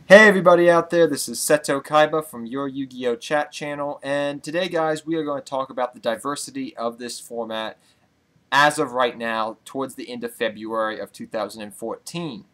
Hey everybody out there, this is Seto Kaiba from your Yu-Gi-Oh! Chat channel, and today guys we are going to talk about the diversity of this format as of right now towards the end of February of 2014.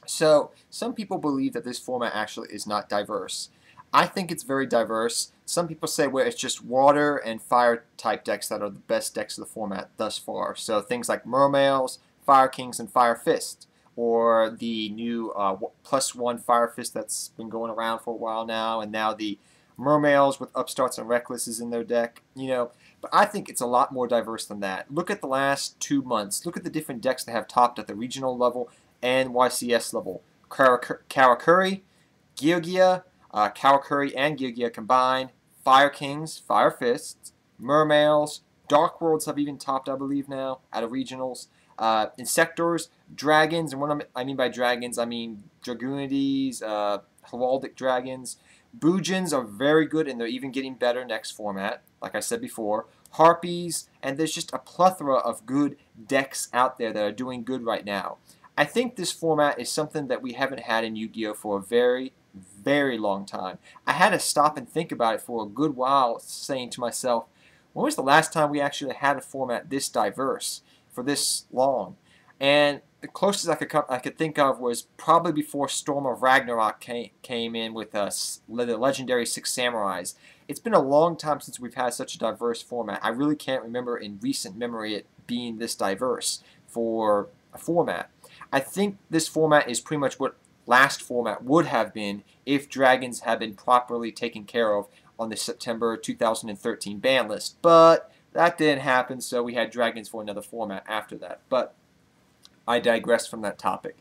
So, some people believe that this format actually is not diverse. I think it's very diverse. Some people say well it's just water and fire type decks that are the best decks of the format thus far. So things like Mermails, Fire Kings, and Fire Fists, or the new +1 Fire Fist that's been going around for a while now, and now the Mermails with Upstarts and Recklesses in their deck. But I think it's a lot more diverse than that. Look at the last 2 months. Look at the different decks that have topped at the regional level and YCS level. Karakuri, Gyugia, Karakuri and Gyugia combined, Fire Kings, Fire Fists, Mermails, Dark Worlds have even topped, I believe, now out of regionals. Insectors, dragons, and what I mean by dragons, I mean Dragoonides, Heraldic dragons. Boojins are very good, and they're even getting better next format, like I said before. Harpies, and there's just a plethora of good decks out there that are doing good right now. I think this format is something that we haven't had in Yu-Gi-Oh! For a very, very long time. I had to stop and think about it for a good while, saying to myself, when was the last time we actually had a format this diverse for this long? And the closest I could think of was probably before Storm of Ragnarok came in with the legendary Six Samurais. It's been a long time since we've had such a diverse format. I really can't remember in recent memory it being this diverse for a format. I think this format is pretty much what last format would have been if Dragons had been properly taken care of on the September 2013 ban list. But that didn't happen, so we had Dragons for another format after that. But I digress from that topic.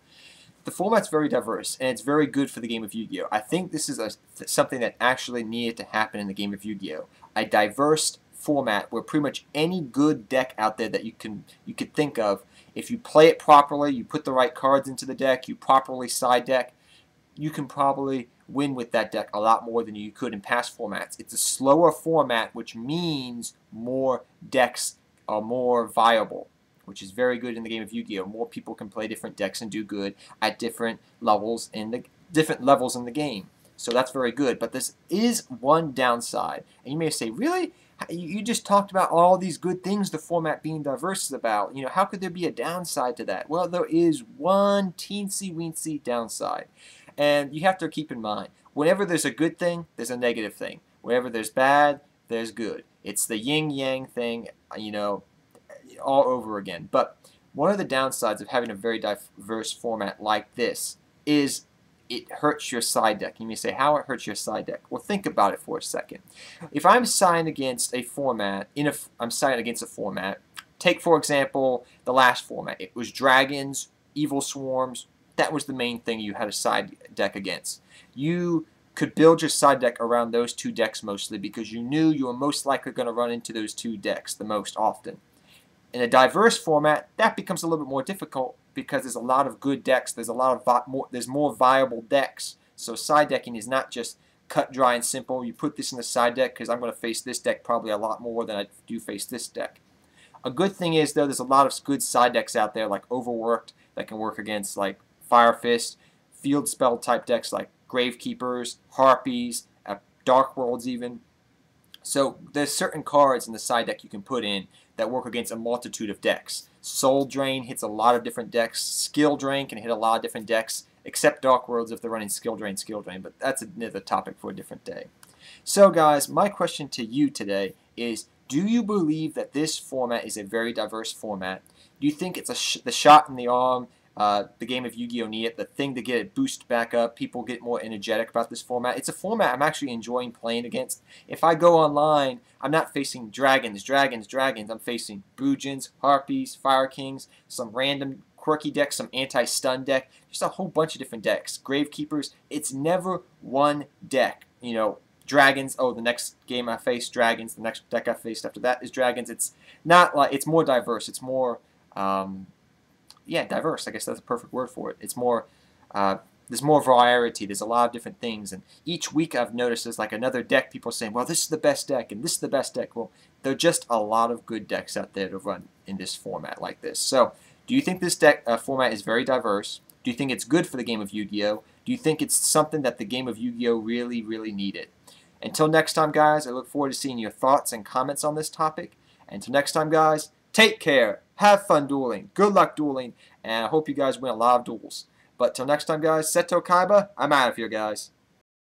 The format's very diverse, and it's very good for the game of Yu-Gi-Oh! I think this is something that actually needed to happen in the game of Yu-Gi-Oh! A diverse format where pretty much any good deck out there that you could think of, if you play it properly, you put the right cards into the deck, you properly side deck, you can probably win with that deck a lot more than you could in past formats. It's a slower format, which means more decks are more viable, which is very good in the game of Yu-Gi-Oh! More people can play different decks and do good at different levels in the game. So that's very good. But this is one downside. And you may say, really? You just talked about all these good things the format being diverse is about. How could there be a downside to that? Well, there is one teensy-weensy downside. And you have to keep in mind, whenever there's a good thing, there's a negative thing. Whenever there's bad, there's good. It's the yin-yang thing, all over again. But one of the downsides of having a very diverse format like this is it hurts your side deck. You may say, how it hurts your side deck? Well, think about it for a second. If I'm siding against a format, take for example the last format. It was Dragons, Evil Swarms. That was the main thing you had a side deck against. You could build your side deck around those two decks mostly because you knew you were most likely going to run into those two decks the most often. In a diverse format, that becomes a little bit more difficult because there's a lot of good decks. There's more viable decks. So side decking is not just cut, dry, and simple. You put this in the side deck because I'm going to face this deck probably a lot more than I do face this deck. A good thing is, though, there's a lot of good side decks out there like Overworked that can work against like Fire Fist, field spell type decks like Gravekeepers, Harpies, Dark Worlds even. So there's certain cards in the side deck you can put in that work against a multitude of decks. Soul Drain hits a lot of different decks. Skill Drain can hit a lot of different decks, except Dark Worlds if they're running Skill Drain, but that's another topic for a different day. So guys, my question to you today is, do you believe that this format is a very diverse format? Do you think it's the shot in the arm the game of Yu-Gi-Oh! Needed, the thing to get it boosted back up, people get more energetic about this format? It's a format I'm actually enjoying playing against. If I go online, I'm not facing dragons. I'm facing Boojins, Harpies, Fire Kings, some random quirky decks, some anti-stun deck, just a whole bunch of different decks. Gravekeepers, it's never one deck. Dragons, oh, the next game I face Dragons, the next deck I faced after that is Dragons. It's not like, it's more diverse. It's more yeah, diverse. I guess that's a perfect word for it. It's more, there's more variety. There's a lot of different things, and each week I've noticed there's like another deck. People saying, "Well, this is the best deck," and "This is the best deck." Well, there are just a lot of good decks out there to run in this format like this. So, do you think this deck format is very diverse? Do you think it's good for the game of Yu-Gi-Oh? Do you think it's something that the game of Yu-Gi-Oh! Really, really needed? Until next time, guys, I look forward to seeing your thoughts and comments on this topic. Until next time, guys, take care, have fun dueling, good luck dueling, and I hope you guys win a lot of duels. But till next time, guys, Seto Kaiba, I'm out of here, guys.